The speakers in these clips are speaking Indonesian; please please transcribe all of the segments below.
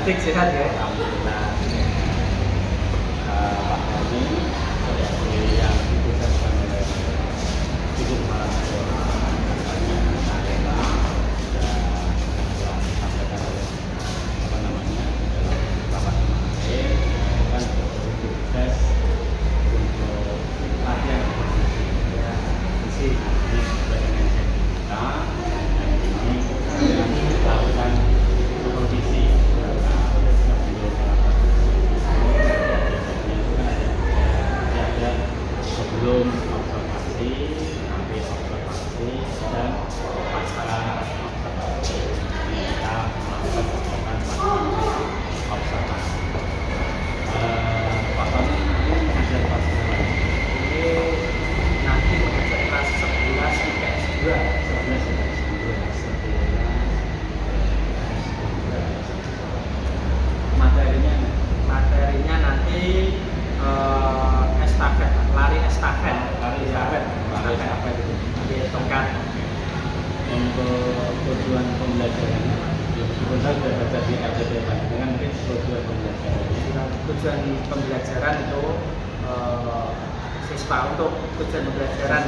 Dik sehat ya? Alhamdulillah. Pak Dani seperti yang ditugaskan oleh Ibu Kepala kampanye Arema dan telah disampaikan oleh dalam rapat kemarin kan tugas untuk latihan kompetisi di bagian kita dan ini yang dilakukan kompetisi sebelum observasi, sampai observasi dan pasca observasi kita melakukan observasi. Pak Tony ini hasil pasca Ini nanti mengajar kelas 11 IPS 2. 11 Materinya nanti estafet, lari estafet. Di tongkat. Untuk tujuan pembelajaran sebentar sudah baca di RTP dengan mungkin tujuan pembelajaran Tujuan pembelajaran itu siswa untuk tujuan pembelajaran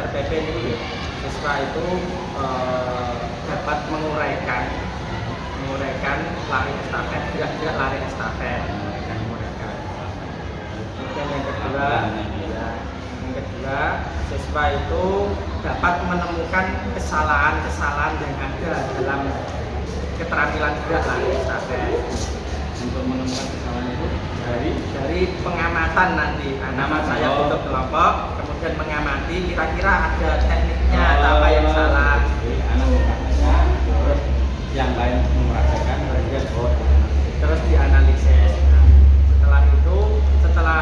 RPP ini siswa itu dapat menguraikan lari estafet, tidak lari estafet. Kemudian yang kedua, siswa itu dapat menemukan kesalahan-kesalahan yang ada dalam keterampilan gerak lari estafet. Untuk menemukan kesalahan itu dari pengamatan nanti anak saya untuk kelompok, kemudian mengamati kira-kira ada tekniknya atau apa yang salah. Jadi anak mengatakan, terus yang lain mempraktekkan, kemudian Terus dianalisis. Nah, setelah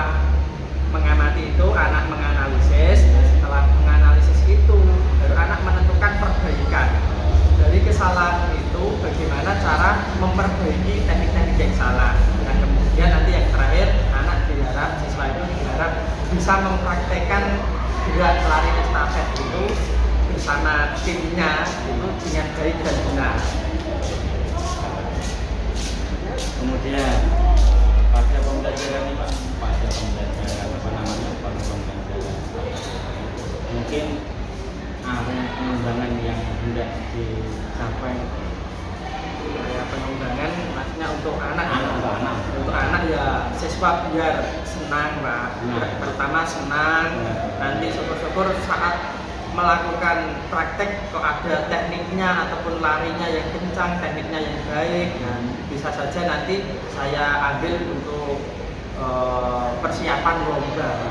mengamati itu, anak menganalisis. Setelah menganalisis itu, baru anak menentukan perbaikan dari kesalahan itu, bagaimana cara memperbaiki teknik-teknik yang salah. Dan kemudian nanti yang terakhir, siswa itu diharap bisa mempraktekkan gerak lari estafet itu bersama timnya itu dengan baik dan benar. kemudian pada pembelajaran ini Pak, pada pembelajaran mungkin area pengembangan yang hendak dicapai. Area pengembangan maksudnya untuk anak ya siswa biar senang Pak. Pertama senang, nanti syukur-syukur saat melakukan praktek kok ada tekniknya ataupun larinya yang kencang, tekniknya yang baik, dan bisa saja nanti saya ambil untuk persiapan lomba.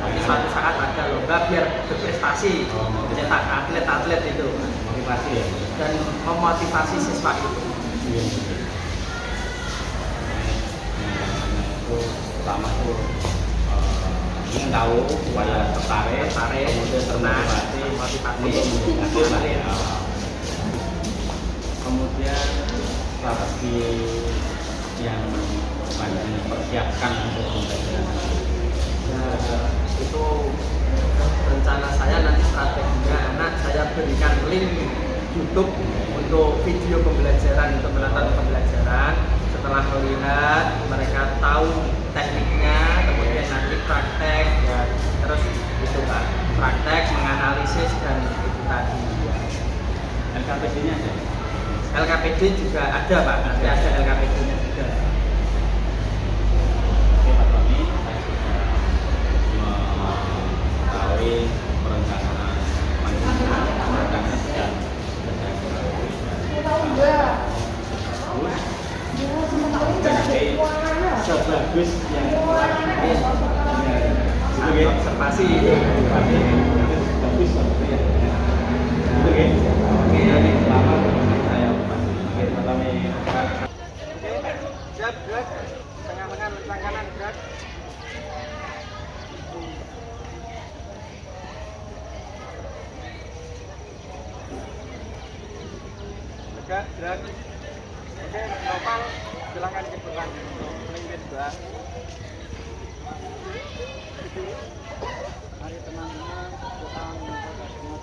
Nanti suatu saat ada lomba biar berprestasi, mencetak atlet-atlet itu, Motivasi ya. dan memotivasi siswa itu. Itu pertama tuh ingin tahu supaya tertarik, kemudian termotivasi untuk mendapatkan. Kemudian strategi yang banyak dipersiapkan untuk pembelajaran. Nah, itu rencana saya nanti strateginya anak saya berikan link YouTube untuk video pembelajaran, untuk menonton pembelajaran. Setelah melihat, mereka tahu tekniknya, kemudian nanti praktek ya, terus itu Pak, praktek, menganalisis dan itu tadi. LKPD-nya ada? LKPD juga ada Pak, nanti ada LKPD-nya juga. Oke Pak Tony, saya sudah mengetahui perencanaan perencanaan sedang sebagus yang Observasi bagus seperti ya. Oke, selamat saya siap, gerak, tengah-tengah, lintang kanan, gerak. Gerak. Oke, normal, silakan ke belakang. Melingkir bang. Mari teman-teman, doa mengucapkan semua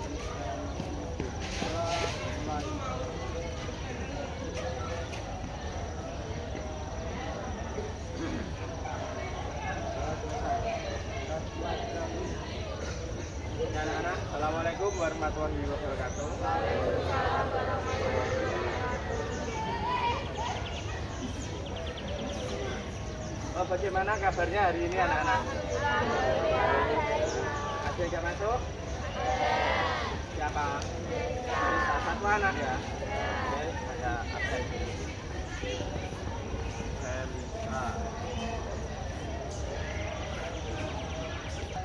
warahmatullahi wabarakatuh. Oh, bagaimana kabarnya hari ini anak-anak? Ada yang nggak masuk? Siapa? Bisa satu anak ya? Oke, saya absen.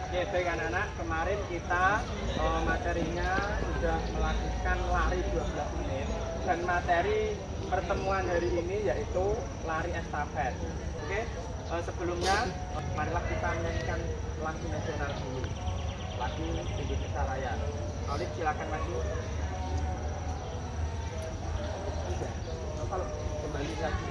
Oke, baik anak-anak, kemarin kita materinya sudah melakukan lari 12 menit dan materi pertemuan hari ini yaitu lari estafet. Oke, sebelumnya marilah kita menyanyikan lagu nasional dulu, lagu Indonesia Raya. Alif silakan maju. Kalau kembali lagi.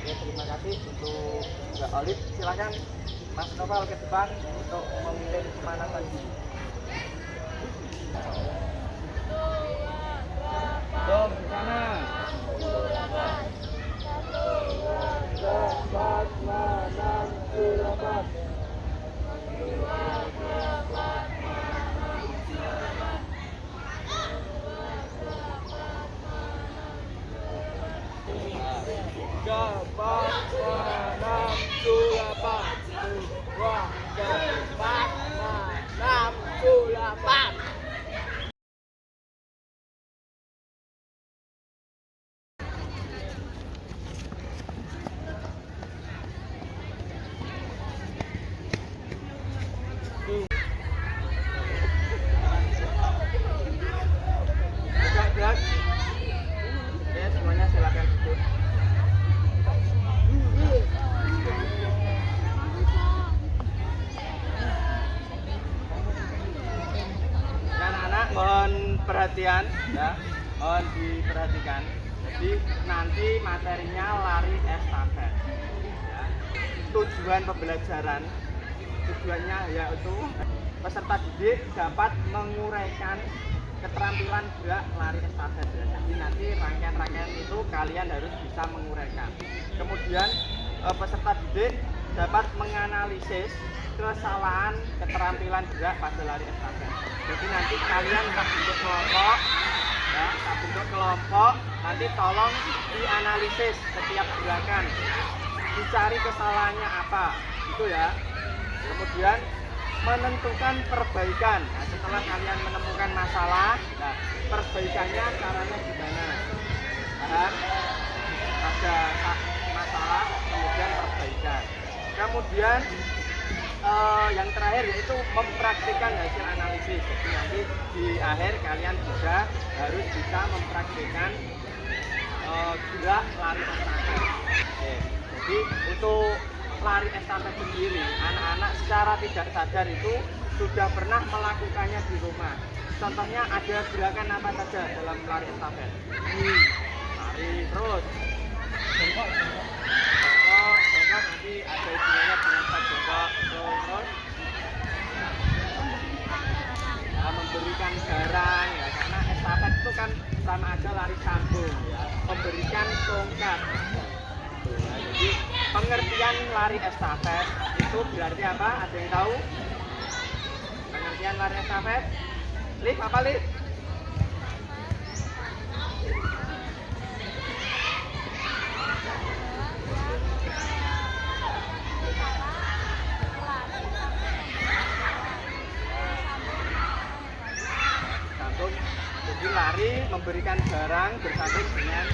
Ya, terima kasih untuk Mbak Olive. Silakan Mas Noval ke depan untuk memimpin pemanasan diri. Dom di sana. Dapat manam surapat. Dapat manam surapat. Dapat manam surapat. Gerak. Oke, semuanya silakan duduk. Anak-anak mohon perhatian ya, mohon diperhatikan. Jadi nanti materinya lari estafet. Ya. Tujuan pembelajaran, tujuannya yaitu peserta didik dapat menguraikan keterampilan gerak lari estafet ya. Jadi nanti rangkaian-rangkaian itu kalian harus bisa menguraikan. Kemudian peserta didik dapat menganalisis kesalahan keterampilan gerak pada lari estafet. Jadi nanti kalian tak bentuk kelompok ya, tak bentuk kelompok, nanti tolong dianalisis setiap gerakan, dicari kesalahannya apa itu ya. Kemudian menentukan perbaikan. Nah, setelah kalian menemukan masalah, nah, perbaikannya caranya gimana? Paham? Ada masalah, kemudian perbaikan. Kemudian yang terakhir yaitu mempraktikkan hasil analisis. Jadi nanti di akhir kalian juga harus bisa mempraktikkan gerak lari estafet. Oke. Jadi untuk lari estafet sendiri, anak-anak secara tidak sadar itu sudah pernah melakukannya di rumah. Contohnya ada gerakan apa saja dalam lari estafet? Lari terus, Jongkok nanti ada hubungannya dengan Pak Jongkok. Terus memberikan barang ya, karena estafet itu kan sama aja lari sambung ya. Memberikan tongkat. Ya, jadi pengertian lari estafet itu berarti apa? Ada yang tahu? Pengertian lari estafet? Liv apa Liv? Jadi lari memberikan barang bersambung dengan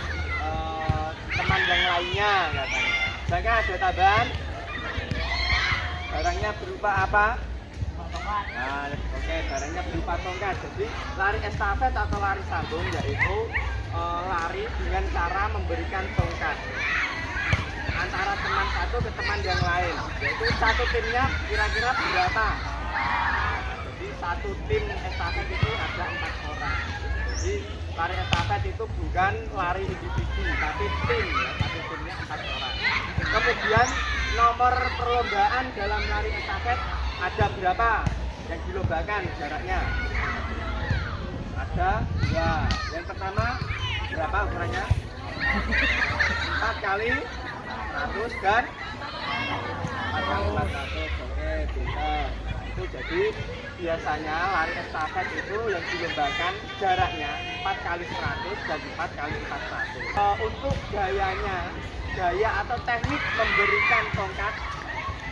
teman yang lainnya katanya. Misalkan ada tambahan, barangnya berupa apa? Nah, oke, barangnya berupa tongkat. Jadi lari estafet atau lari sambung yaitu lari dengan cara memberikan tongkat antara teman satu ke teman yang lain. Yaitu satu timnya kira-kira berapa? Jadi satu tim estafet itu ada 4 orang. Jadi lari estafet itu bukan lari individu, tapi tim ya, satu timnya 4 orang. Kemudian nomor perlombaan dalam lari estafet ada berapa yang dilombakan jaraknya? Ada 2. Yang pertama berapa ukurannya? 4 kali 100 dan 4 kali 400. Oke, pintar. Itu jadi biasanya lari estafet itu yang dilombakan jaraknya 4 kali 100 dan 4 kali 400. Untuk gaya atau teknik memberikan tongkat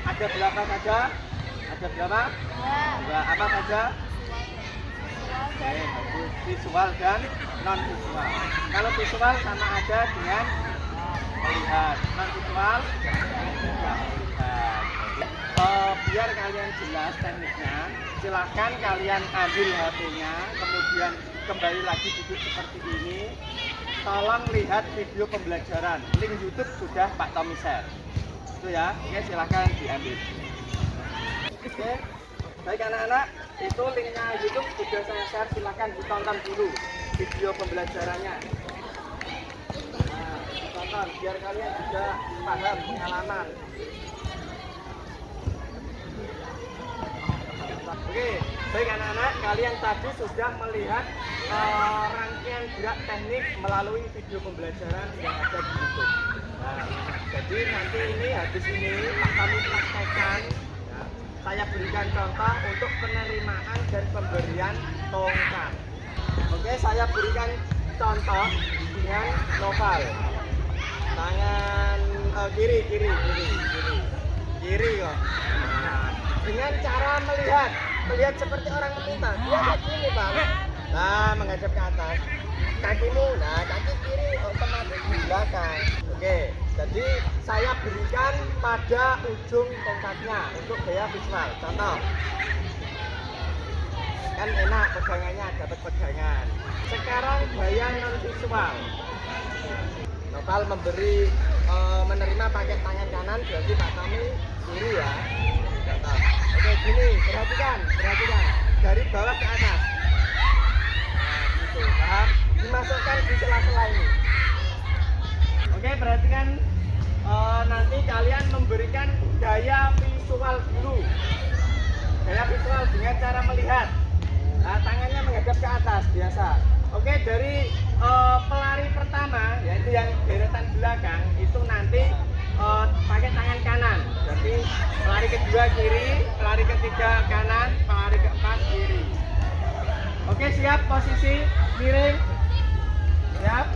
ada berapa saja? Ada berapa? 2. Apa saja? Visual dan non visual. Kalau visual sama aja dengan melihat, non visual tidak melihat. Biar kalian jelas tekniknya, silahkan kalian ambil HP-nya, kemudian kembali lagi duduk seperti ini. Tolong lihat video pembelajaran, link YouTube sudah Pak Tommy share. Itu ya, oke, silahkan diambil. Oke, baik anak-anak, itu linknya YouTube sudah saya share, silahkan ditonton dulu video pembelajarannya. Nah, ditonton biar kalian juga paham pengalaman. Oke, baik anak-anak, kalian tadi sudah melihat rangkaian gerak teknik melalui video pembelajaran yang ada di YouTube. Nah, jadi nanti ini habis ini kami praktekkan, ya, saya berikan contoh untuk penerimaan dan pemberian tongkat. Oke, saya berikan contoh dengan novel. Tangan kiri kok. Nah, dengan cara melihat seperti orang meminta, dia kayak gini Pak. Nah, menghadap ke atas, kakimu, nah kaki kiri otomatis di belakang. Oke, jadi saya berikan pada ujung tongkatnya untuk gaya visual. Contoh, kan enak pegangannya, dapat pegangan. Sekarang gaya non visual. Nopal menerima pakai tangan kanan, berarti Pak Tommy kiri ya. Contoh. Oke, gini, perhatikan dari bawah ke atas. Nah, gitu, paham? Dimasukkan di sela-sela ini. Oke, perhatikan, nanti kalian memberikan gaya visual dulu. Gaya visual dengan cara melihat. Nah, tangannya menghadap ke atas biasa. Oke, dari pelari pertama, yaitu yang deretan belakang, itu nanti pakai tangan kanan. Jadi pelari kedua kiri, pelari ketiga kanan, pelari keempat kiri. Oke, siap, posisi miring. Siap.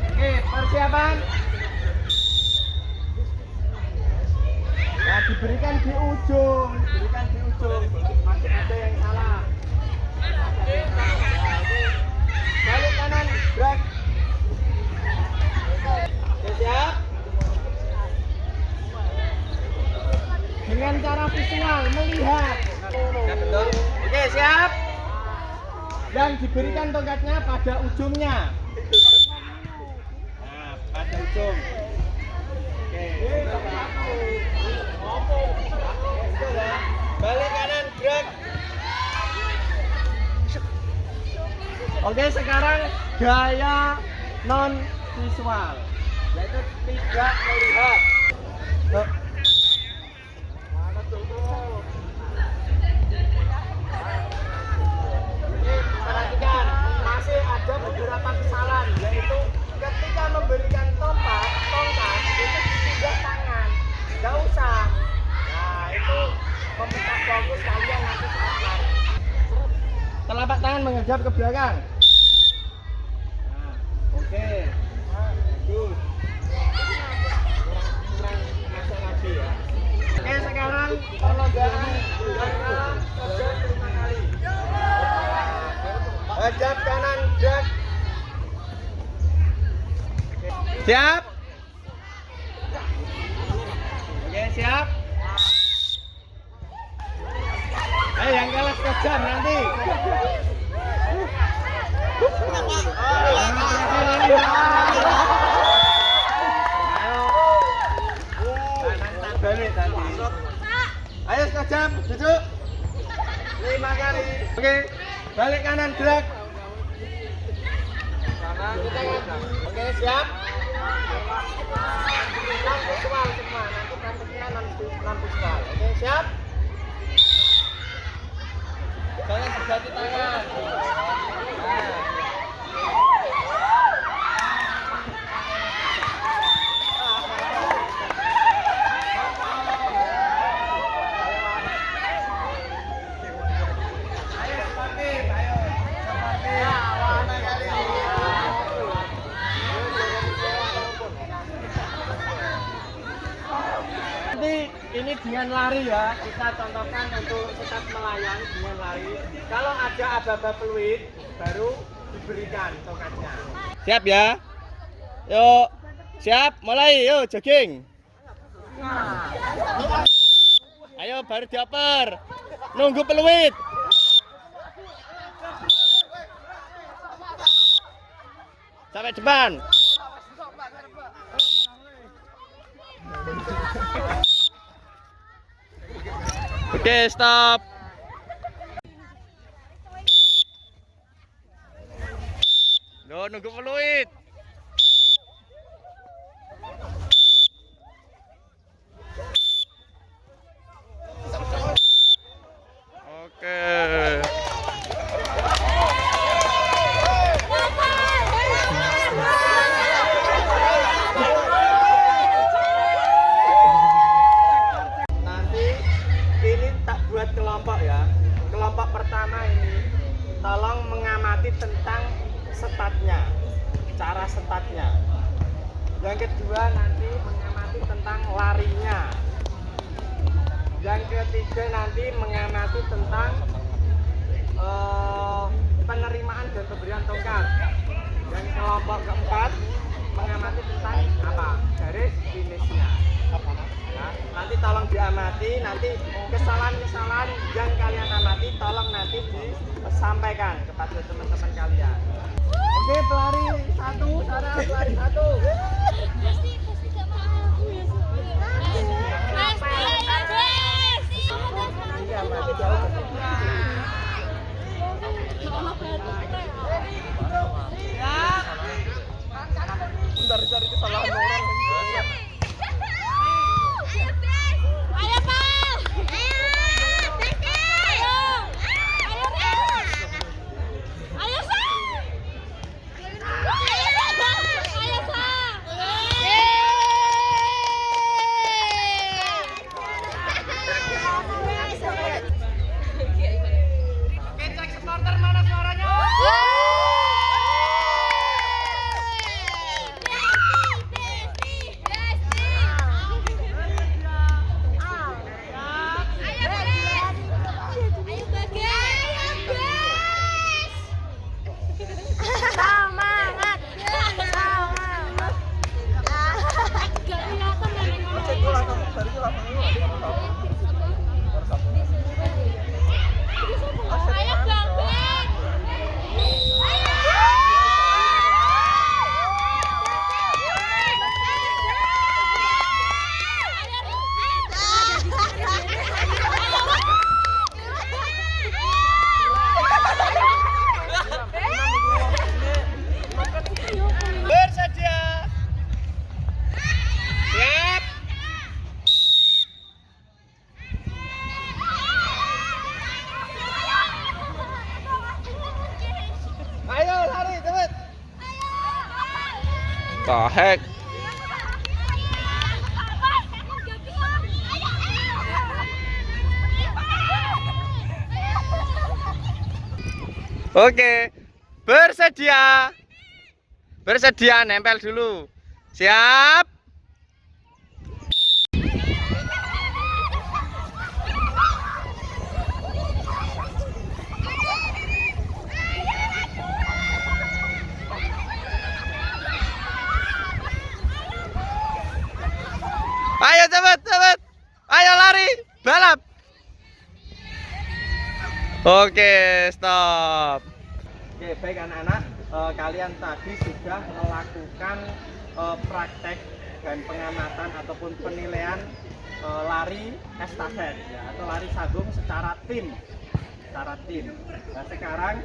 Oke, persiapan. Nah, diberikan di ujung. Masih ada yang salah. Balik kanan, gerak. Oke, siap. Dengan cara visual, melihat. Betul. Oke, siap. Dan diberikan tongkatnya pada ujungnya. Nah, pada ujung. Oke. Balik kanan, gerak. Oke, sekarang gaya non visual, yaitu tidak melihat. Mana tuh, bro? Ini perhatikan, masih ada beberapa kesalahan, yaitu ketika memberikan tongkat itu tidak tangan, nggak usah. Nah, itu memecah fokus kalian nanti saat lari. Telapak tangan menghadap ke belakang. Nah, oke. Bagus. Kurang masuk lagi ya. Oke, sekarang perlombaan dalam kerja 5 kali. Hadap kanan, gerak. Siap? Oke, siap. Ayo yang kalah sekejam nanti. Ayo sekejam, duduk. 5 kali. Oke, balik kanan, gerak. Kanan, oke, siap. Non visual semua, nanti prakteknya non visual. Oke, siap. Jangan berganti tangan. Ini dengan lari ya, kita contohkan untuk sekat melayang dengan lari. Kalau ada aba-aba fluid, baru diberikan tongkatnya. Siap ya? Yuk, siap, mulai, yuk jogging. Ayo baru dioper, nunggu fluid. Sampai depan. Oke, stop. Loh, nunggu fluid. Oke. Kelompok ya, kelompok pertama ini tolong mengamati tentang statnya, cara statnya. Yang kedua nanti mengamati tentang larinya. Yang ketiga nanti mengamati tentang penerimaan dan pemberian tongkat. Dan kelompok keempat mengamati tentang apa? Garis finishnya. Nah, nanti tolong diamati, nanti kesalahan-kesalahan yang kalian amati tolong nanti disampaikan kepada teman-teman kalian. Oke, pelari satu, Sarah, pelari satu. Cari kesalahan orang. the heck? Oke, bersedia. Bersedia, nempel dulu. Siap. Ayo cepet, cepet. Ayo lari, balap. Oke, stop. Oke, baik anak-anak, kalian tadi sudah melakukan praktek dan pengamatan ataupun penilaian lari estafet ya, atau lari sabung secara tim. Nah, sekarang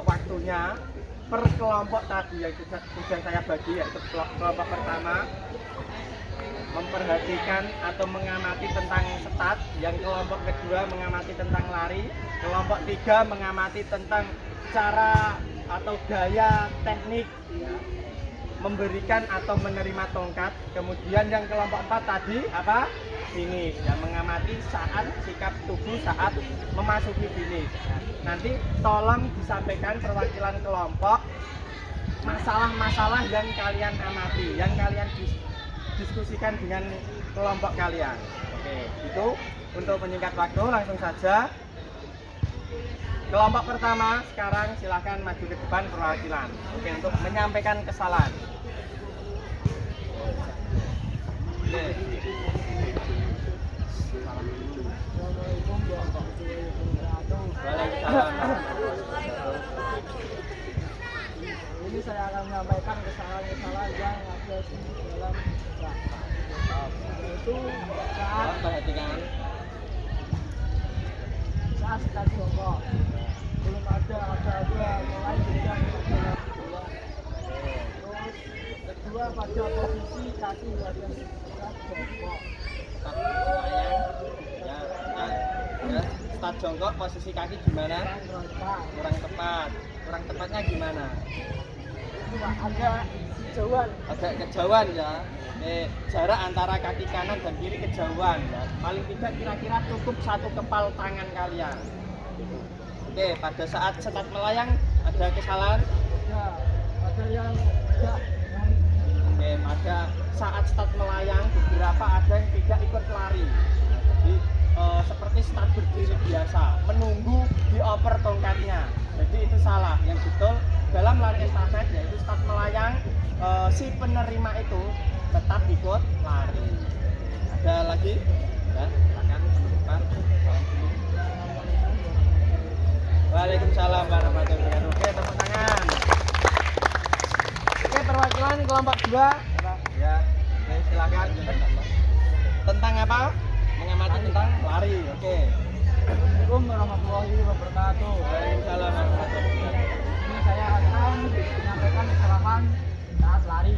waktunya per kelompok tadi yang sudah saya bagi, yaitu kelompok pertama memperhatikan atau mengamati tentang start, yang kelompok kedua mengamati tentang lari, kelompok tiga mengamati tentang cara atau gaya teknik ya, memberikan atau menerima tongkat. Kemudian yang kelompok 4 tadi apa? Finish, yang mengamati saat sikap tubuh saat memasuki finish. Nanti tolong disampaikan perwakilan kelompok masalah-masalah yang kalian amati, yang kalian diskusikan dengan kelompok kalian. Oke, itu untuk menyingkat waktu langsung saja. Kelompok pertama sekarang silahkan maju ke depan perwakilan. Oke, untuk menyampaikan kesalahan. Oke. Ini saya akan menyampaikan kesalahan-kesalahan yang ada di dalam yaitu saat start jongkok belum ada mulai bidang dalam bola. Terus kedua pada posisi kaki pada start jongkok. Start jongkok posisi kaki gimana? Kurang tepat. Kurang tepatnya gimana? Agak kejauhan ya. Jarak antara kaki kanan dan kiri kejauhan ya. Paling tidak kira-kira cukup satu kepal tangan kalian. Oke, pada saat start melayang ada kesalahan? Ya, ada yang tidak. Oke, pada saat start melayang beberapa ada yang tidak ikut lari. Nah, jadi seperti start berdiri biasa, menunggu dioper tongkatnya. Jadi itu salah. Yang betul dalam lari estafet yaitu start melayang, si penerima itu tetap ikut lari. Ada lagi? Ya, silakan depan. Waalaikumsalam warahmatullahi wabarakatuh. Oke, tepuk tangan. Oke, perwakilan kelompok 2. Ya, oke, silakan. Tentang apa? Mengamati tentang lari. Oke. Assalamualaikum warahmatullahi wabarakatuh. Waalaikumsalam warahmatullahi wabarakatuh. Ini saya akan menyampaikan kesalahan saat lari,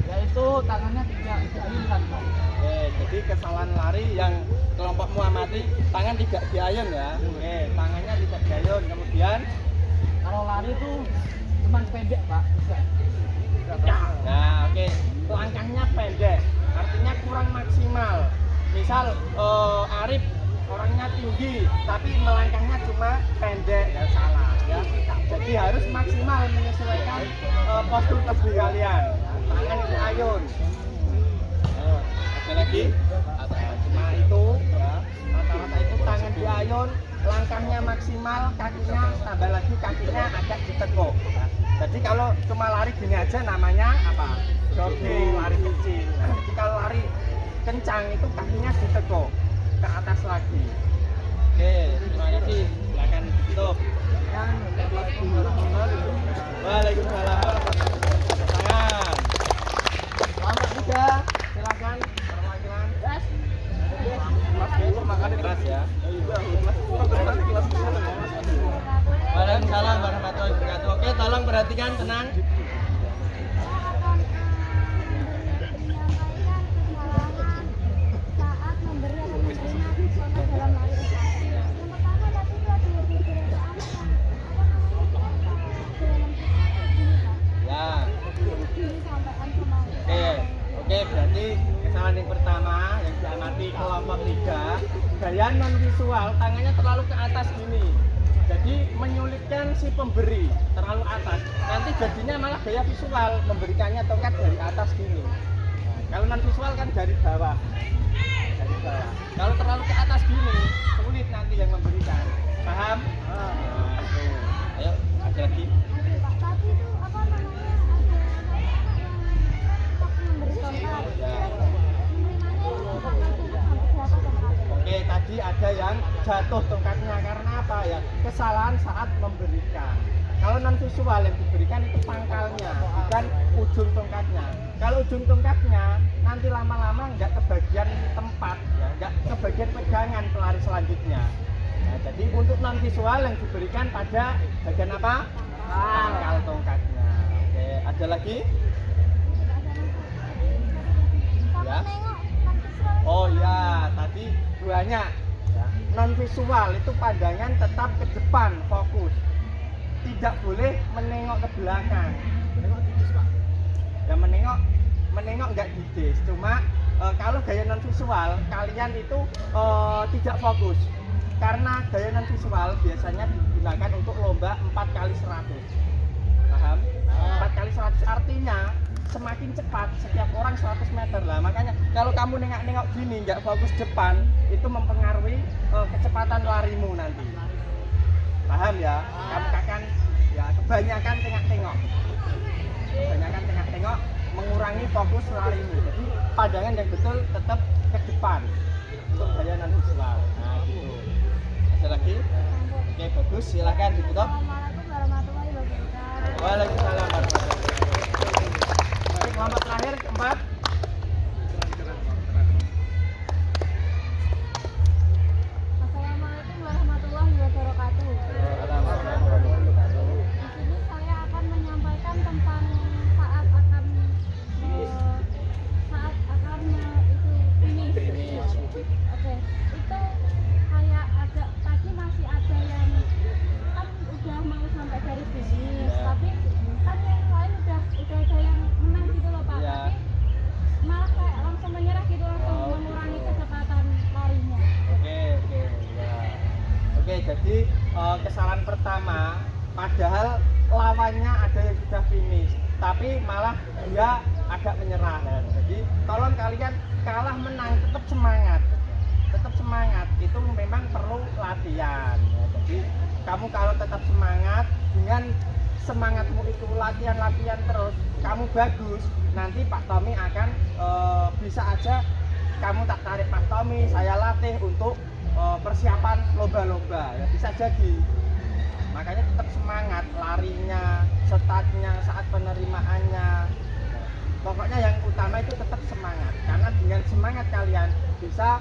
yaitu tangannya tidak diayunkan, Pak. Oke, jadi kesalahan lari yang kelompokmu amati, tangan tidak diayun ya. Oke, tangannya tidak diayun. Kemudian Kalau lari itu cuma pendek, Pak. nah, oke, langkahnya pendek, artinya kurang maksimal. Misal Arif orangnya tinggi, tapi melangkahnya cuma pendek, ya salah ya. Jadi harus maksimal menyesuaikan postur tubuh kalian. Tangan diayun. Ada lagi? Cuma itu ya. Rata-rata itu tangan diayun, langkahnya maksimal, kakinya tambah lagi kakinya agak ditekuk. Jadi kalau cuma lari gini aja namanya apa? Jogging, lari kecil. Nah, jadi kalau lari kencang itu kakinya ditekuk ke atas lagi. Oke, terima kasih. Silakan ditutup. Waalaikumsalam. Tangan. Kelompok 3, silakan perwakilan. Yes. Makan keras ya. Waalaikumsalam warahmatullahi wabarakatuh. Oke, tolong perhatikan, tenang. Ya, kesalahan yang pertama yang diamati kelompok 3, gaya non visual tangannya terlalu ke atas gini. Jadi menyulitkan si pemberi terlalu atas. Nanti jadinya malah gaya visual memberikannya tongkat dari atas gini. Nah, kalau non visual kan dari bawah. Dari bawah. Kalau terlalu ke atas gini, sulit nanti yang memberikan. Paham? Nah, tuh. Ayo, ada lagi. Pak, tadi itu apa namanya Oke, tadi ada yang jatuh tongkatnya karena apa ya? Kesalahan saat memberikan. Kalau non visual yang diberikan itu pangkalnya, bukan ujung tongkatnya. Kalau ujung tongkatnya nanti lama-lama nggak kebagian tempat, ya, nggak kebagian pegangan pelari selanjutnya. Nah, jadi untuk non visual yang diberikan pada bagian apa? Pangkal tongkatnya. Oke, ada lagi? Ya. Oh ya, tadi banyak. Ya. Non visual itu pandangan tetap ke depan, fokus. Tidak boleh menengok ke belakang. Menengok didis, Pak. Ya menengok nggak didis. Cuma kalau gaya non visual kalian itu tidak fokus. Karena gaya non visual biasanya digunakan untuk lomba 4x100. Paham? 4x100 artinya semakin cepat setiap orang 100 meter lah. Makanya kalau kamu nengok gini nggak fokus depan itu mempengaruhi kecepatan larimu nanti. Paham ya? Kamu akan ya kebanyakan tengok-tengok. Kebanyakan tengok-tengok mengurangi fokus larimu. Jadi pandangan yang betul tetap ke depan untuk gaya non visual. Nah, gitu. Ada lagi? Oke, bagus. Silakan ditutup. Assalamualaikum warahmatullahi wabarakatuh. Waalaikumsalam warahmatullahi wabarakatuh. Baik, kelompok terakhir keempat. Assalamualaikum warahmatullahi wabarakatuh. Di sini saya akan menyampaikan tentang saat akan itu finish. Oke, itu kayak ada tadi masih ada yang kan udah mau sampai garis finish, tapi kan yang lain udah ada yang menang gitu loh Pak. Iya. Tapi malah kayak langsung menyerah gitu, langsung mengurangi kecepatan larinya. Oke, ya. Oke, jadi kesalahan pertama, padahal lawannya ada yang sudah finish, tapi malah dia agak menyerah. Ya. Jadi tolong kalian kalah menang tetap semangat, itu memang perlu latihan. Ya. Jadi kamu kalau tetap semangat, dengan semangatmu itu latihan terus, kamu bagus. Nanti Pak Tommy akan bisa aja kamu tak tarik Pak Tommy, saya latih untuk persiapan lomba-lomba, ya bisa jadi. Makanya tetap semangat larinya, startnya, saat penerimaannya. Pokoknya yang utama itu tetap semangat, karena dengan semangat kalian bisa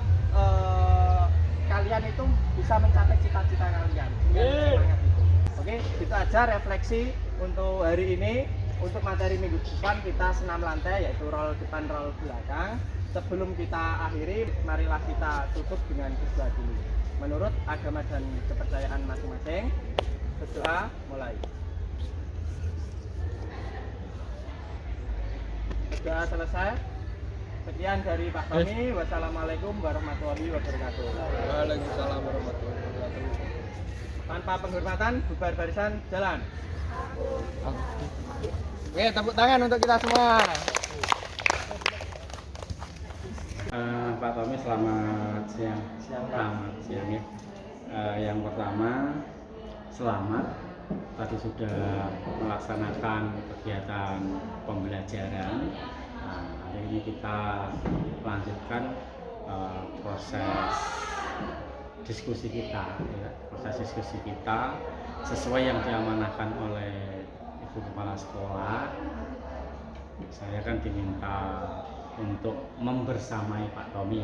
kalian itu bisa mencapai cita-cita kalian dengan semangat itu. Oke, itu aja refleksi untuk hari ini. Untuk materi minggu depan kita senam lantai, yaitu roll depan, roll belakang. Sebelum kita akhiri, marilah kita tutup dengan berdoa dulu. Menurut agama dan kepercayaan masing-masing, berdoa mulai. Berdoa selesai. Sekian dari Pak Tommy. Wassalamualaikum warahmatullahi wabarakatuh. Waalaikumsalam warahmatullahi wabarakatuh. Tanpa penghormatan, bubar barisan, jalan. Oke, tepuk tangan untuk kita semua. Pak Tommy, selamat siang. Selamat siang ya. Yang pertama, selamat tadi sudah melaksanakan kegiatan pembelajaran. Nah, hari ini kita lanjutkan proses diskusi kita, ya. Proses diskusi kita sesuai yang diamanahkan oleh Ibu Kepala Sekolah. Saya kan diminta untuk membersamai Pak Tommy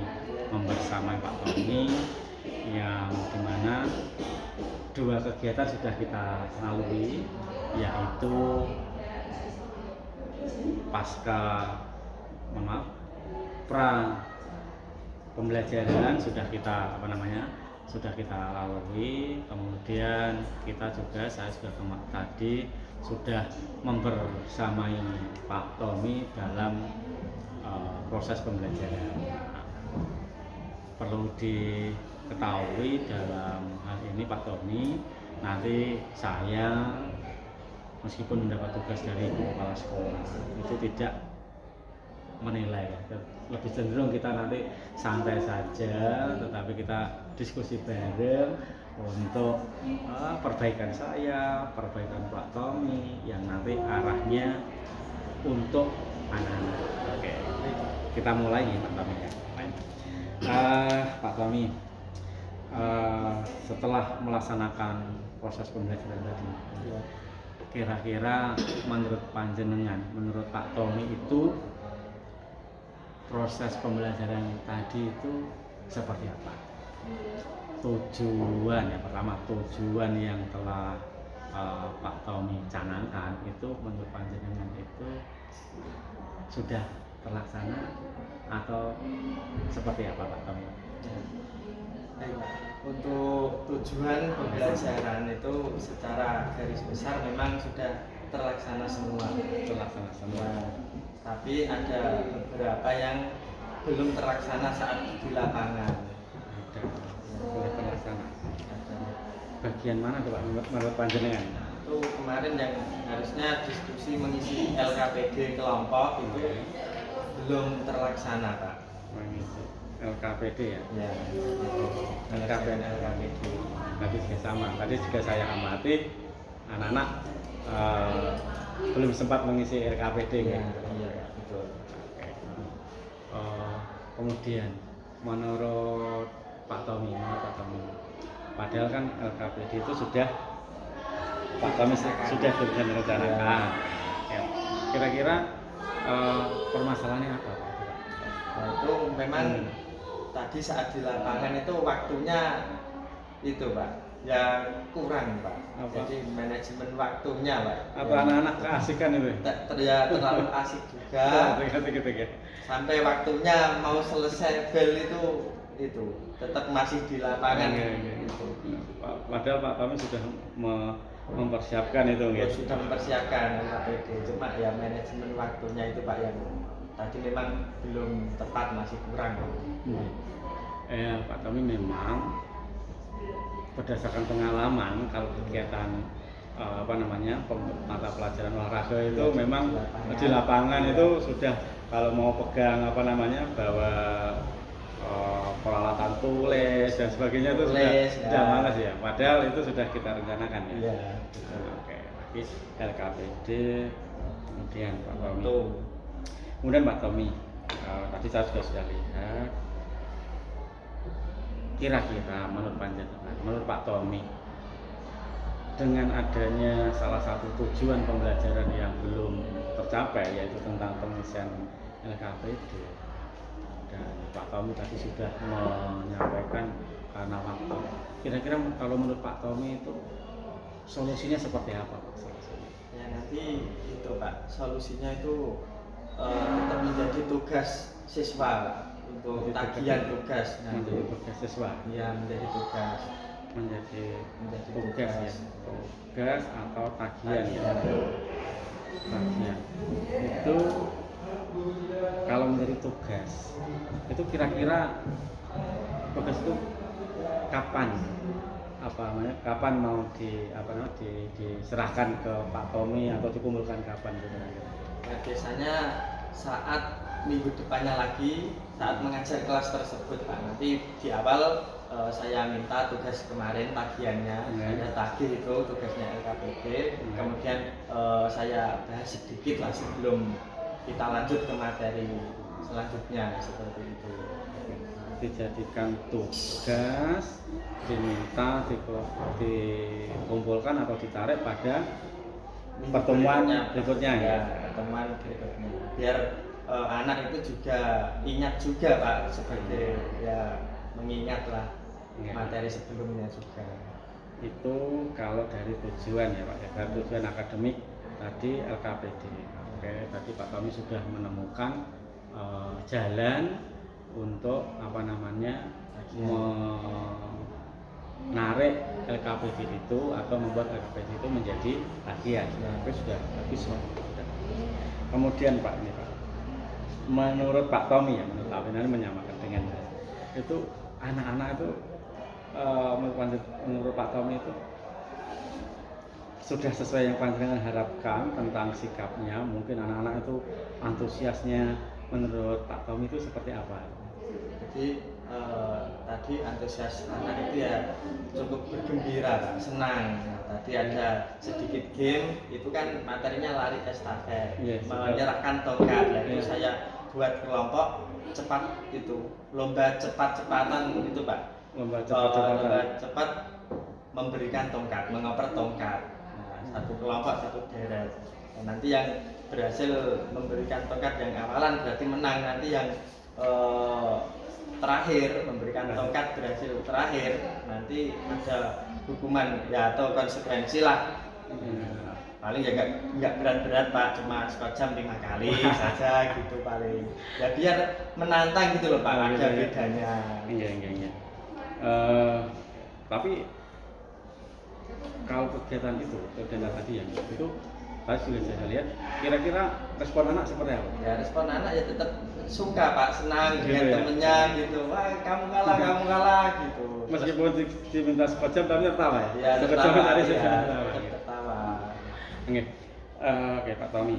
yang dimana dua kegiatan sudah kita lalui, yaitu pra pembelajaran sudah kita sudah kita lalui. Kemudian saya juga tadi sudah membersamai Pak Tommy dalam proses pembelajaran. Perlu diketahui dalam hal ini Pak Tommy, nanti saya meskipun mendapat tugas dari kepala sekolah itu tidak menilai, lebih cenderung kita nanti santai saja, tetapi kita diskusi bareng untuk perbaikan saya, perbaikan Pak Tommy yang nanti arahnya untuk anak-anak. Oke, kita mulai ya Pak Tommy ya. Pak Tommy, setelah melaksanakan proses pembelajaran tadi, kira-kira menurut panjenengan, menurut Pak Tommy itu proses pembelajaran tadi itu seperti apa? Tujuan yang pertama, tujuan yang telah Pak Tommy canangkan itu menurut panjenengan itu sudah terlaksana atau seperti apa Pak Tommy? Baik, Pak. Untuk tujuan pembelajaran itu secara garis besar memang sudah terlaksana semua. Terlaksana semua. Tapi ada beberapa yang belum terlaksana saat di lapangan. Ada, sudah terlaksana. Bagian mana tuh Pak menurut panjenengan? Itu kemarin yang harusnya diskusi mengisi LKPD kelompok itu belum terlaksana, Pak. Mengisi LKPD ya? Ya. LKPD. Tadi juga sama. Tadi juga saya amati anak-anak belum sempat mengisi LKPD Iya, kan? iya, betul. Oke. Kemudian menurut Pak Tommy, padahal kan LKPD itu sudah Pak Tommy sudah direncanakan. Ya. Kira-kira permasalahannya apa Pak? Nah, itu memang tadi saat di lapangan itu waktunya itu Pak, ya kurang Pak. Apa? Jadi manajemen waktunya Pak. Apa anak-anak keasikan itu? Ya, terlalu asik juga. Gitu. Sampai waktunya mau selesai bel itu tetap masih di lapangan. Gitu. Padahal Pak Tommy sudah mempersiapkan itu Ya, gitu. sudah mempersiapkan LKPD, cuma ya manajemen waktunya itu Pak yang tadi memang belum tepat, masih kurang Pak. Pak Tommy memang berdasarkan pengalaman kalau kegiatan mata pelajaran olahraga itu memang di lapangan itu sudah kalau mau pegang bawa peralatan tulis dan sebagainya itu sudah malas ya. Padahal itu sudah kita rencanakan ya. Iya. Oke, lagi LKPD, kemudian Pak Tommy. Kemudian Pak Tommy, tadi saya sudah lihat. Kira-kira menurut panjenengan, menurut Pak Tommy, dengan adanya salah satu tujuan pembelajaran yang belum tercapai yaitu tentang pengisian LKPD, dan Pak Tommy tadi sudah menyampaikan karena waktu. Kira-kira kalau menurut Pak Tommy itu solusinya seperti apa Pak? Ya nanti itu Pak, solusinya itu tetap menjadi tugas siswa Pak, untuk tagihan tugas nanti. Menjadi tugas siswa. Ya, menjadi tugas. Menjadi tugas ya. Tugas atau tagihan. Tagihan. Itu kalau menjadi tugas, itu kira-kira tugas itu kapan? Kapan mau diserahkan ke Pak Tommy atau dikumpulkan kapan kira-kira? Nah, biasanya saat minggu depannya lagi saat mengajar kelas tersebut Pak, nanti di awal saya minta tugas kemarin tagihannya, saya tagih itu tugasnya LKPD, kemudian saya bahas sedikit lah sebelum kita lanjut ke materi selanjutnya seperti itu. Dijadikan tugas, diminta dikumpulkan atau ditarik pada pertemuan berikutnya ya. Pertemuan berikutnya. Biar anak itu juga ingat juga Pak, sebagai ya mengingatlah materi sebelumnya juga. Itu kalau dari tujuan ya Pak, dari tujuan akademik tadi LKPD. Oke, tadi Pak Tommy sudah menemukan jalan untuk narik LKPD itu atau membuat LKPD itu menjadi bagian. Tapi sudah habis sudah. Kemudian Pak ini Pak, menurut Pak Tommy ya, menurut Pak Winari menyamakan dengan saya. Itu anak-anak itu menurut Pak Tommy itu sudah sesuai yang panjenengan harapkan tentang sikapnya. Mungkin anak-anak itu antusiasnya menurut Pak Tommy itu seperti apa? Jadi tadi antusias anak itu ya cukup bergembira, Pak, senang. Nah, tadi ada sedikit game, itu kan materinya lari estafet, Yes, menyerahkan tongkat. Nah, itu Yes. saya buat kelompok cepat itu, lomba cepat-cepatan itu, Pak. Lomba Lomba cepat-cepatan. cepat memberikan tongkat, mengoper tongkat. Nah, satu kelompok satu deret. Nah, nanti yang berhasil memberikan tongkat yang awalan berarti menang. Nanti yang terakhir memberikan tongkat berhasil terakhir, nanti ada hukuman ya atau konsekuensi lah. Paling ya nggak berat-berat Pak, cuma sekojam 5 kali saja gitu paling. Ya biar menantang gitu loh Pak, Oh, ada iya. bedanya. Iya. Tapi kalau kegiatan itu, kegiatan tadi yang itu tadi sudah saya lihat, kira-kira respon anak seperti apa? Ya respon anak ya tetap suka Pak, senang Gitu dengan ya? temennya gitu. Wah kamu kalah gitu. Meskipun diminta sekejam tapi tertawa ya? Ya Sekejam tertawa, tadi ya, sudah tertawa. tetap tertawa. Oke. Oke Pak Tommy.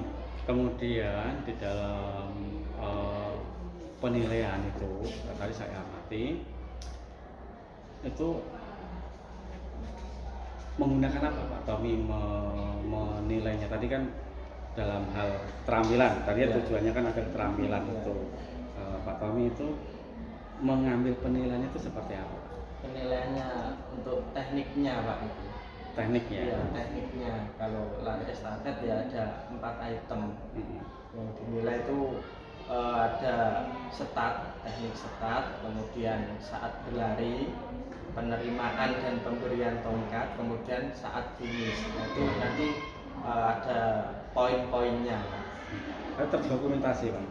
Kemudian di dalam penilaian itu tadi saya amati itu menggunakan apa Pak Tommy menilainya? Tadi kan dalam hal keterampilan, tadi Ya. tujuannya kan ada keterampilan Ya. itu. Pak Tommy itu mengambil penilaiannya itu seperti apa? Penilaiannya untuk tekniknya Pak itu. Tekniknya. Iya, tekniknya. Kalau lari estafet ya ada 4 item. Mm-mm. Yang dinilai itu ada start, teknik start, kemudian saat berlari, penerimaan dan pemberian tongkat, kemudian saat finish. Nah, itu nanti ada poin-poinnya. Terdokumentasi Pak.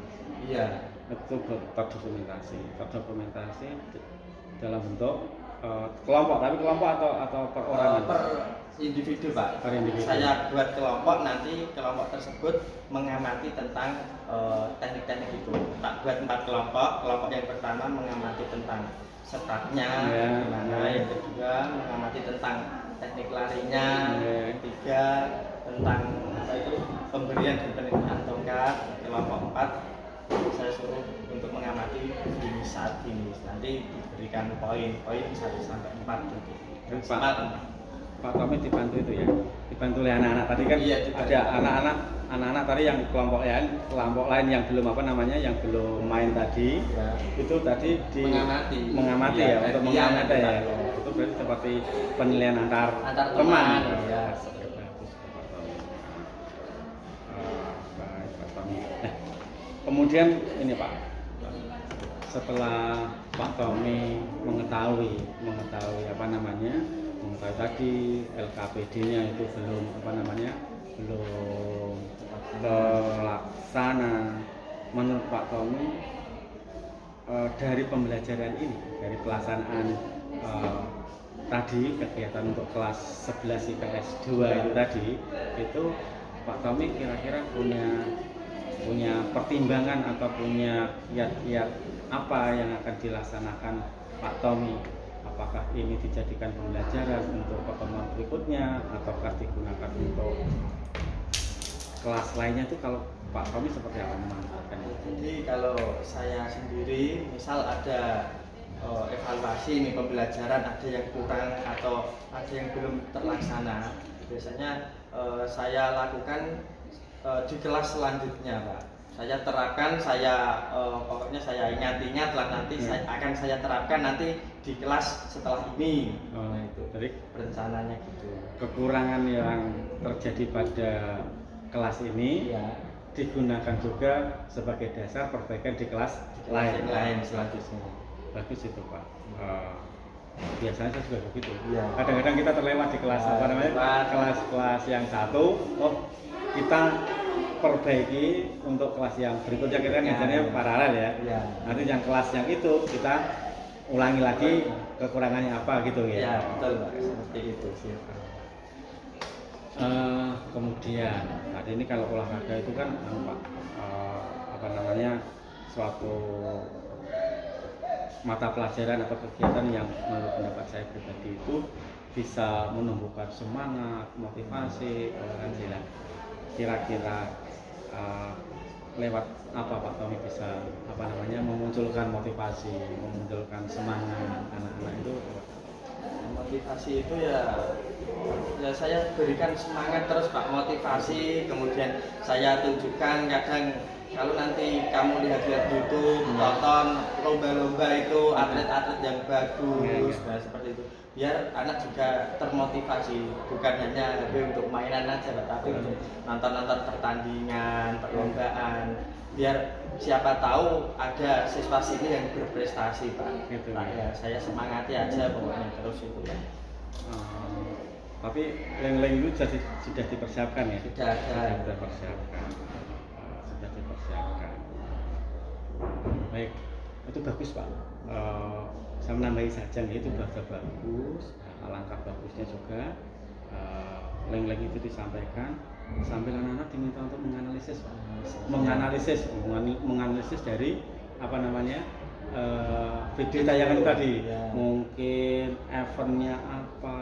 Iya, Itu terdokumentasi dalam bentuk kelompok, tapi kelompok atau perorangan? per individu Pak. Per individu. Saya buat kelompok, nanti kelompok tersebut mengamati tentang teknik-teknik itu. Tak buat 4 kelompok. Kelompok yang pertama mengamati tentang startnya, Ya, gimana. ya. Yang kedua mengamati tentang teknik larinya. Ya. Yang ketiga tentang pemberian dan penerimaan tongkat. Kelompok 4 saya suruh untuk mengamati finish saat finish. Nanti diberikan poin 1 sampai 4 gitu. Dan Maksimal 4. Pak Tommy dibantu itu ya, dibantu oleh anak-anak tadi kan. Iya, dibantu. Ada anak-anak tadi yang kelompok lain yang belum yang belum main tadi, Ya. itu tadi mengamati Iya, ya, untuk iya, mengamati ya. iya. Itu berarti seperti penilaian antar teman, Oh, ya. oke, bagus Pak Tommy. Baik Pak Tommy. Kemudian ini Pak, setelah Pak Tommy mengetahui mengetahui tadi LKPD-nya itu belum terlaksana. Menurut Pak Tommy, dari pembelajaran ini, dari pelaksanaan tadi kegiatan untuk kelas 11 IPS 2 itu tadi, itu Pak Tommy kira-kira punya pertimbangan atau punya kiat-kiat apa yang akan dilaksanakan Pak Tommy? Apakah ini dijadikan pembelajaran untuk pertemuan berikutnya ataukah digunakan untuk kelas lainnya? Itu kalau Pak Tommy seperti apa memanfaatkan itu? Jadi kalau saya sendiri misal ada evaluasi nih pembelajaran, ada yang kurang atau ada yang belum terlaksana, biasanya saya lakukan di kelas selanjutnya Pak. Saya terapkan, pokoknya saya ingat lah nanti akan saya terapkan nanti di kelas setelah ini. Nah itu Jadi rencananya gitu. kekurangan yang terjadi pada kelas ini Iya. digunakan juga sebagai dasar perbaikan di kelas Kelas yang lain lain. selanjutnya. Bagus itu Pak. Biasanya saya juga begitu. Iya. Kadang-kadang kita terlewat di kelas Lewat. kelas yang satu. Kita perbaiki untuk kelas yang berikutnya, kita kan biasanya paralel ya. Iya. Nanti yang kelas yang itu kita ulangi lagi kekurangannya apa gitu ya. Ya betul Pak, seperti itu sih. Kemudian tadi ini kalau olahraga itu kan Pak, apa namanya, suatu mata pelajaran atau kegiatan yang menurut pendapat saya pribadi itu bisa menumbuhkan semangat, motivasi, toleransi lah. Kira-kira lewat apa Pak Tommy bisa apa namanya memunculkan motivasi, memunculkan semangat anak-anak itu? Motivasi itu ya saya berikan semangat terus Pak, motivasi, kemudian saya tunjukkan kadang kalau nanti kamu lihat-lihat YouTube, tonton lomba-lomba itu atlet-atlet yang bagus, nah seperti itu, biar anak juga termotivasi, bukan hanya untuk mainan aja Pak, tapi untuk nonton-nonton pertandingan, perlombaan, biar siapa tahu ada siswa sini yang berprestasi Pak. Gitu. Pak, ya saya semangati aja pokoknya terus itu ya. Tapi leng-leng itu sudah dipersiapkan ya? Sudah ada. Sudah dipersiapkan. Sudah dipersiapkan. Baik, itu bagus Pak. Saya menambahi saja nih, itu sudah bagus. Alangkah bagusnya juga leng-leng itu disampaikan sambil anak-anak diminta untuk menganalisis Pak. Menganalisis dari apa namanya video tayangan tadi, mungkin eventnya apa,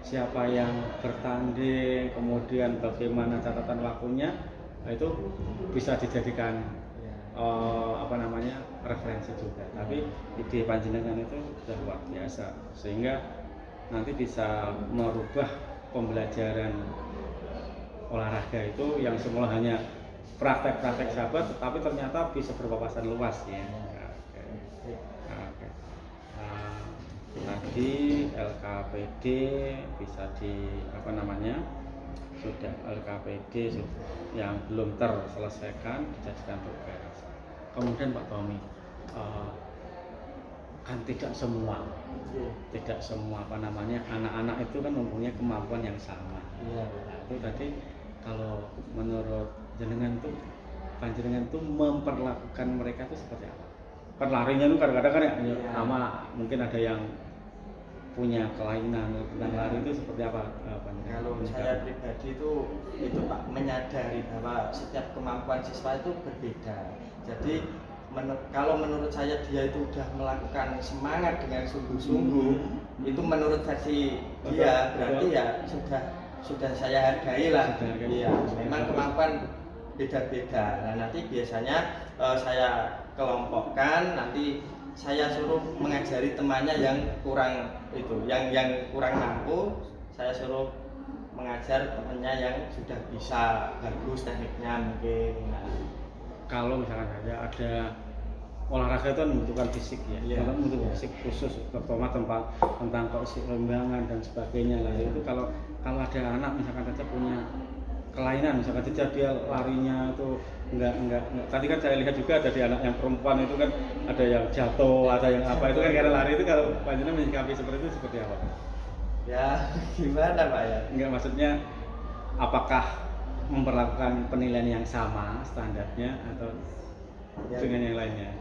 siapa yang bertanding, kemudian bagaimana catatan waktunya, itu bisa dijadikan apa namanya referensi juga. Tapi ide panjenengan itu sudah luar biasa, sehingga nanti bisa merubah pembelajaran olahraga itu yang semula hanya praktek-praktek sahabat, tetapi ternyata bisa berwawasan luas ya. Oke. Tadi LKPD bisa di apa namanya, sudah LKPD yang belum terselesaikan dijadikan tugas. Kemudian Pak Tommy, kan tidak semua apa namanya anak-anak itu kan mempunyai kemampuan yang sama. Nah, itu tadi kalau menurut jenengan tuh, panjenengan tuh memperlakukan mereka itu seperti apa? Kan larinya tuh kadang-kadang kan ya, sama mungkin ada yang punya kelainan tentang lari itu seperti apa? Kalau saya pribadi itu Pak, menyadari bahwa setiap kemampuan siswa itu berbeda. Jadi kalau menurut saya dia itu sudah melakukan semangat dengan sungguh-sungguh, itu menurut versi dia berarti ya sudah saya hargai lah. Iya, memang kemampuan beda-beda. Nah nanti biasanya saya kelompokkan, nanti saya suruh mengajari temannya yang kurang itu, yang kurang mampu, saya suruh mengajar temannya yang sudah bisa bagus tekniknya mungkin. Nah, kalau misalkan ada olahraga itu membutuhkan fisik ya, membutuhkan fisik khusus, terutama tentang keseimbangan dan sebagainya lah. Itu kalau ada anak misalkan saja punya kelainan, misalkan saja dia larinya itu enggak. Tadi kan saya lihat juga ada di anak yang perempuan itu kan ada yang jatuh, ada yang apa, itu kan karena lari itu. Kalau panjenengan menyikapi seperti itu seperti apa? Ya gimana Pak ya? Enggak, maksudnya apakah memperlakukan penilaian yang sama standarnya atau dengan yang lainnya?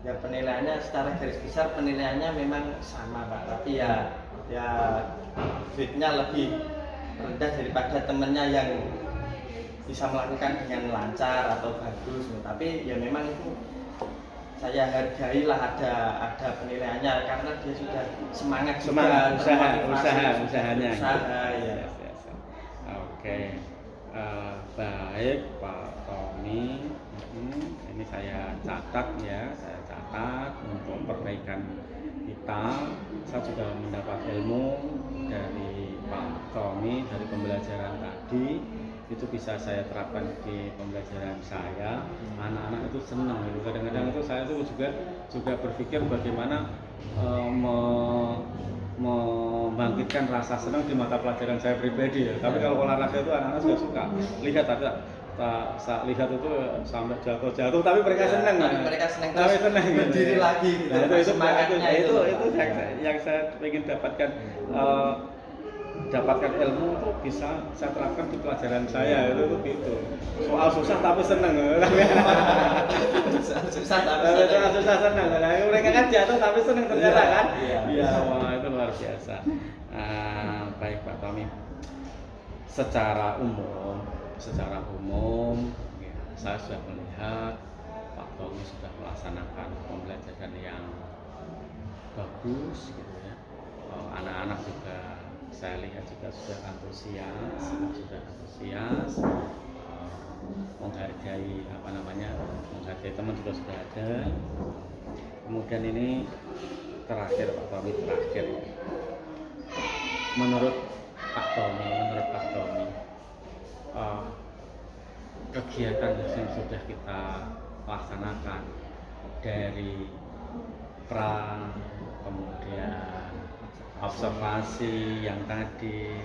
Ya penilaiannya secara garis besar penilaiannya memang sama Pak, tapi ya fitnya lebih rendah daripada temennya yang bisa melakukan dengan lancar atau bagus. Tapi ya memang itu saya hargai lah, ada penilaiannya karena dia sudah semangat usahanya. Ya. Oke. Baik Pak Tommy, ini saya catat untuk perbaikan kita. Saya juga mendapat ilmu dari Pak Tommy dari pembelajaran tadi, itu bisa saya terapkan di pembelajaran saya. Anak-anak itu senang gitu. Kadang-kadang itu saya tuh juga berpikir bagaimana membangkitkan rasa senang di mata pelajaran saya pribadi ya. Tapi kalau olahraga itu anak-anak juga suka lihat, lihat itu sampai jatuh, tapi mereka senang. Mereka senang berdiri lagi gitu. Nah, itu semangatnya itu yang saya ingin dapatkan ilmu itu bisa saya terapkan di pelajaran saya itu gitu. Soal soal susah tapi seneng. Susah tapi Susah seneng. Nah, mereka kan jatuh tapi seneng ternyata kan. Iya. Iya, wah itu luar biasa. Baik Pak Tommy. Secara umum, ya, saya sudah melihat Pak Tommy sudah melaksanakan pembelajaran yang bagus gitu ya. Anak-anak juga saya lihat juga sudah antusias, menghargai menghargai teman juga sudah ada. Kemudian ini terakhir Pak Tommy, menurut Pak Tommy, kegiatan yang sudah kita laksanakan dari kemudian observasi yang tadi,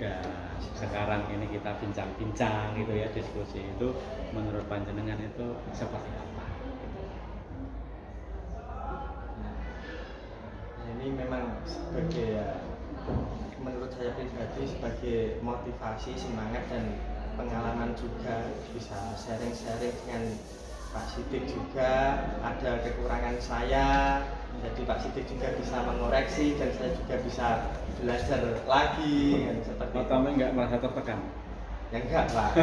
dan sekarang ini kita bincang-bincang gitu ya, diskusi itu menurut panjenengan itu seperti apa? Ini memang sebagai menurut saya pribadi sebagai motivasi, semangat dan pengalaman juga, bisa sharing-sharing dengan Pak Sidik juga. Ada kekurangan saya, jadi Pak Sidik juga bisa mengoreksi dan saya juga bisa belajar lagi kan, seperti Pak Tommy nggak merasa tertekan? ya enggak Pak,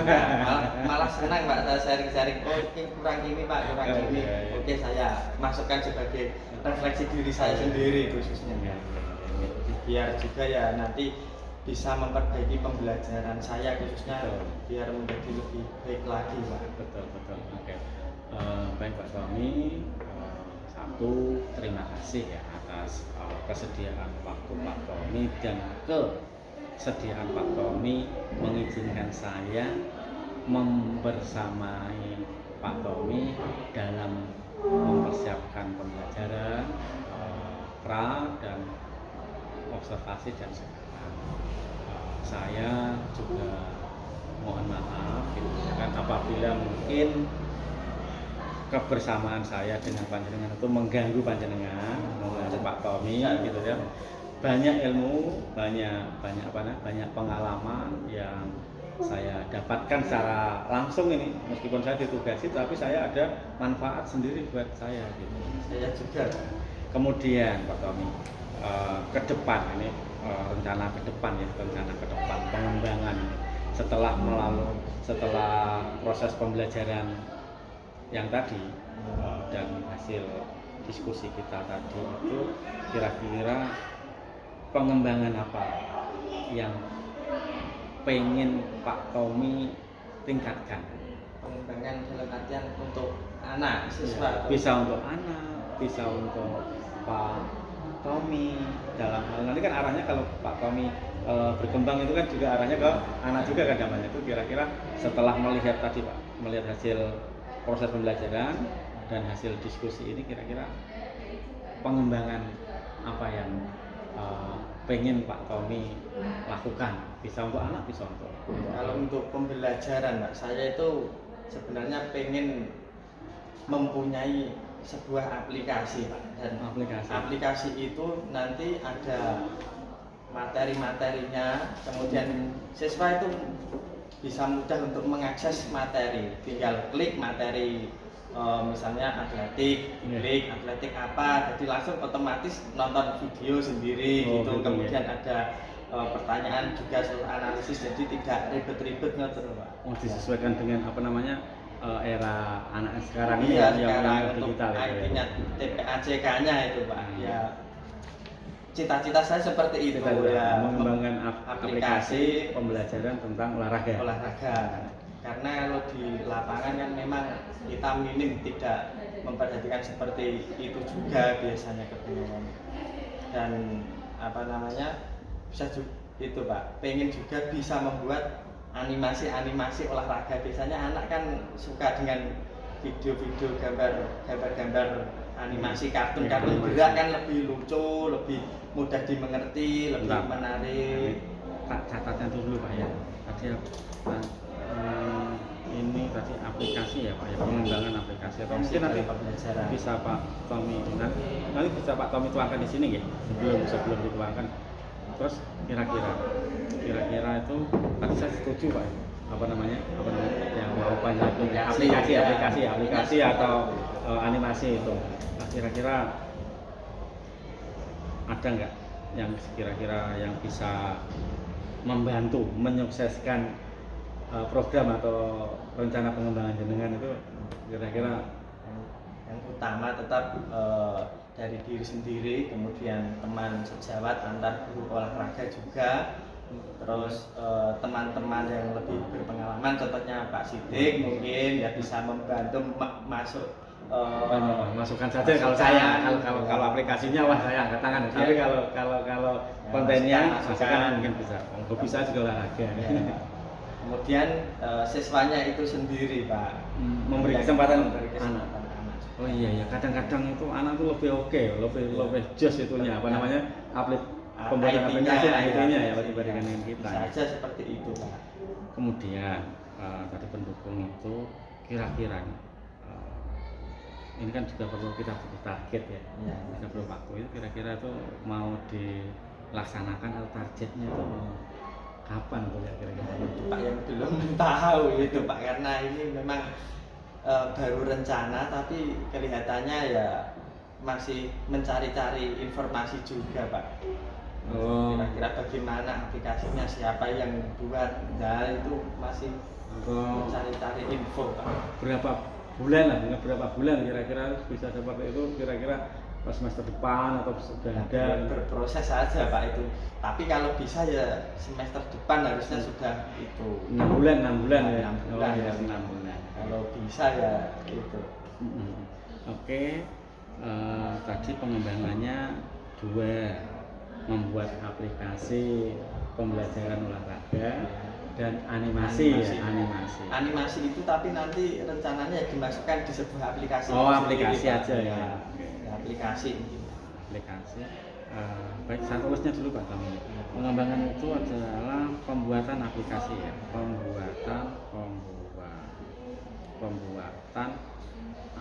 malah senang Pak, saya sharing-sharing, oh ini kurang ini Pak, kurang ini. Oke, saya masukkan sebagai refleksi diri saya sendiri khususnya, biar juga ya nanti bisa memperbaiki pembelajaran saya khususnya, biar menjadi lebih baik lagi Pak. Betul. Oke. Baik Pak Tommy, satu, terima kasih ya atas kesediaan waktu Pak Tommy dan kesediaan Pak Tommy mengizinkan saya membersamai Pak Tommy dalam mempersiapkan pembelajaran pra dan observasi dan sekarang. Saya juga mohon maaf gitu kan apabila mungkin kebersamaan saya dengan panjenengan itu mengganggu panjenengan, mengganggu Pak Tommy gitu ya. Banyak ilmu, banyak pengalaman yang saya dapatkan secara langsung ini, meskipun saya ditugasi tapi saya ada manfaat sendiri buat saya gitu. Saya juga. Kemudian Pak Tommy, ke depan ini rencana ke depan pengembangan setelah proses pembelajaran yang tadi dan hasil diskusi kita tadi itu, kira-kira pengembangan apa yang pengen Pak Tommy tingkatkan? Pengembangan dalam artian untuk anak siswa, bisa untuk anak, bisa untuk Pak Tommy dalam hal nanti kan arahnya kalau Pak Tommy berkembang itu kan juga arahnya ke anak juga kan namanya itu. Kira-kira setelah melihat tadi Pak, melihat hasil proses pembelajaran dan hasil diskusi ini, kira-kira pengembangan apa yang pengen Pak Tommy lakukan, bisa untuk anak, bisa untuk kalau untuk pembelajaran Pak, saya itu sebenarnya pengen mempunyai sebuah aplikasi Pak, dan aplikasi itu nanti ada materi-materinya, kemudian siswa itu bisa mudah untuk mengakses materi, tinggal klik materi, misalnya atletik, klik atletik apa, jadi langsung otomatis nonton video sendiri gitu. Kemudian ada pertanyaan juga soal analisis, jadi tidak ribet-ribet gitu Pak. Disesuaikan dengan era anak sekarang ini yang untuk digital IT-nya, TPACK-nya itu Pak. Ya cita-cita saya seperti itu ya, mengembangkan aplikasi pembelajaran tentang olahraga. Karena kalau di lapangan kan memang kita minim tidak memperhatikan seperti itu juga biasanya kebenaran. Dan bisa juga itu Pak, pengen juga bisa membuat animasi olahraga. Biasanya anak kan suka dengan video-video gambar animasi, kartun gerak kan lebih lucu, lebih mudah dimengerti, lebih menarik. Tak catatnya dulu Pak ya. Tadi ini tadi aplikasi ya Pak ya, pengembangan aplikasi atau mungkin nanti bisa Pak Tommy nanti bisa Pak Tommy tuangkan di sini ya, sebelum dituangkan. Terus kira-kira itu tadi saya setuju Pak, yang mau Pak banyak aplikasi atau animasi itu. Nah, kira-kira ada nggak yang kira-kira yang bisa membantu menyukseskan program atau rencana pengembangan jenengan itu kira-kira? Yang utama tetap dari diri sendiri, kemudian teman sejawat antar guru olahraga juga, terus teman-teman yang lebih berpengalaman, contohnya Pak Sidik mungkin ya bisa membantu masuk masukkan saja kalau saya kalau aplikasinya wah saya angkat tangan, tapi kalau kontennya masukan mungkin bisa juga olahraga. Kemudian siswanya itu sendiri Pak memberi kesempatan anak. Oh iya, kadang-kadang itu anak tuh lebih lebih jos itunya namanya pembuatan aplikasi IT-nya ya dibandingkan dengan kita. Bisa aja seperti itu Pak. Kemudian tadi pendukung itu kira-kira ini kan juga perlu kita target ya. Kita perlu waktu itu kira-kira itu mau dilaksanakan atau targetnya itu kapan tuh ya kira-kira? Pak yang belum tahu itu Pak, karena ini memang baru rencana tapi kelihatannya ya masih mencari-cari informasi juga Pak. Kira-kira bagaimana aplikasinya, siapa yang buat, nah itu masih mencari-cari info Pak. Berapa bulan kira-kira bisa seperti itu kira-kira pas semester depan atau sudah ada? Berproses saja Pak itu. Tapi kalau bisa ya semester depan harusnya sudah itu. 6 bulan ya. 6 bulan. Ya, 6 bulan. Kalau bisa ya itu. Oke. Tadi pengembangannya 2, membuat aplikasi pembelajaran olahraga dan animasi. Animasi itu tapi nanti rencananya dimasukkan di sebuah aplikasi. Aplikasi aja ya. Aplikasi. Baik, saya tulisnya dulu Pak Tommy. Pengembangan itu adalah pembuatan aplikasi ya. Pembuatan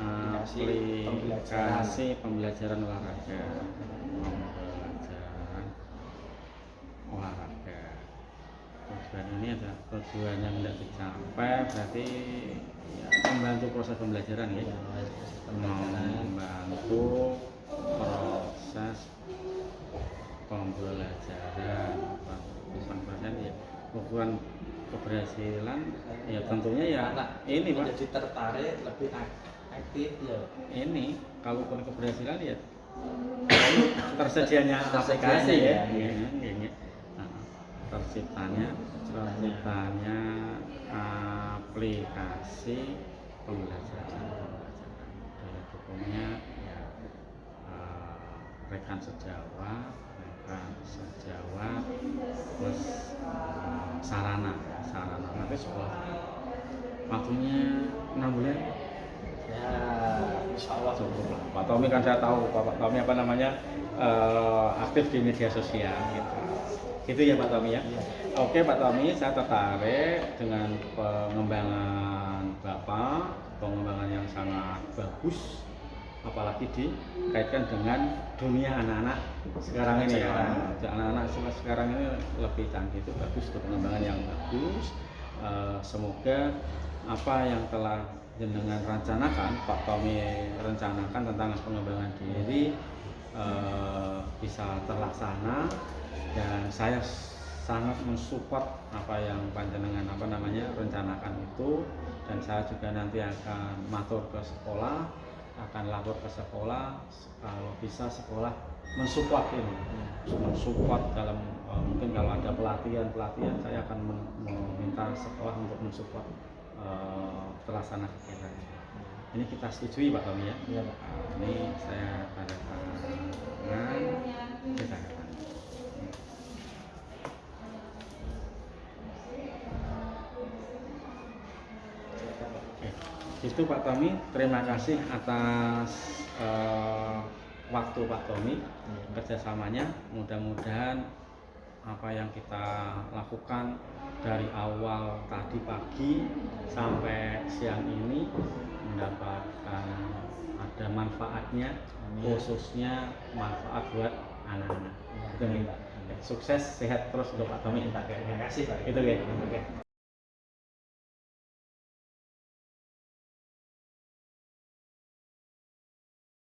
aplikasi pembelajaran olahraga. Tujuan ini ada tujuan yang tidak dicapai berarti ya, membantu proses pembelajaran ya. Membantu proses pembelajaran ya. Ukuran keberhasilan ya tentunya ya ini Pak, jadi tertarik lebih aktif ya. Ini kalau ukuran keberhasilan ya tersedianya aplikasi ya. Terciptanya aplikasi pembelajaran. Daya dukungnya ya rekan sejawat plus sarana nanti sekolah. Waktunya 6 bulan Ya, insya Allah cukup lah. Pak Tommy kan saya tahu Pak Tommy aktif di media sosial gitu ya Pak Tommy ya. Oke Pak Tommy, saya tertarik dengan pengembangan Bapak, pengembangan yang sangat bagus, apalagi dikaitkan dengan dunia anak-anak sekarang ini ya. Anak-anak sekarang ini lebih canggih, itu bagus, itu pengembangan yang bagus. Semoga apa yang telah jenengan rencanakan, Pak Tommy rencanakan tentang pengembangan diri bisa terlaksana, dan saya sangat mensupport apa yang panjenengan rencanakan itu, dan saya juga nanti akan lapor ke sekolah, kalau bisa sekolah mensupport ini, mensupport dalam mungkin kalau ada pelatihan saya akan meminta sekolah untuk mensupport terlaksana kegiatan. Ini kita setujui Pak Tommy ya? Iya Pak. Ini saya tanda tangan, Itu Pak Tommy, terima kasih atas waktu Pak Tommy, kerjasamanya. Mudah-mudahan apa yang kita lakukan dari awal tadi pagi sampai siang ini mendapatkan ada manfaatnya, khususnya manfaat buat anak-anak. Sukses, sehat terus untuk Pak Tommy. Terima kasih Pak. Itu ya.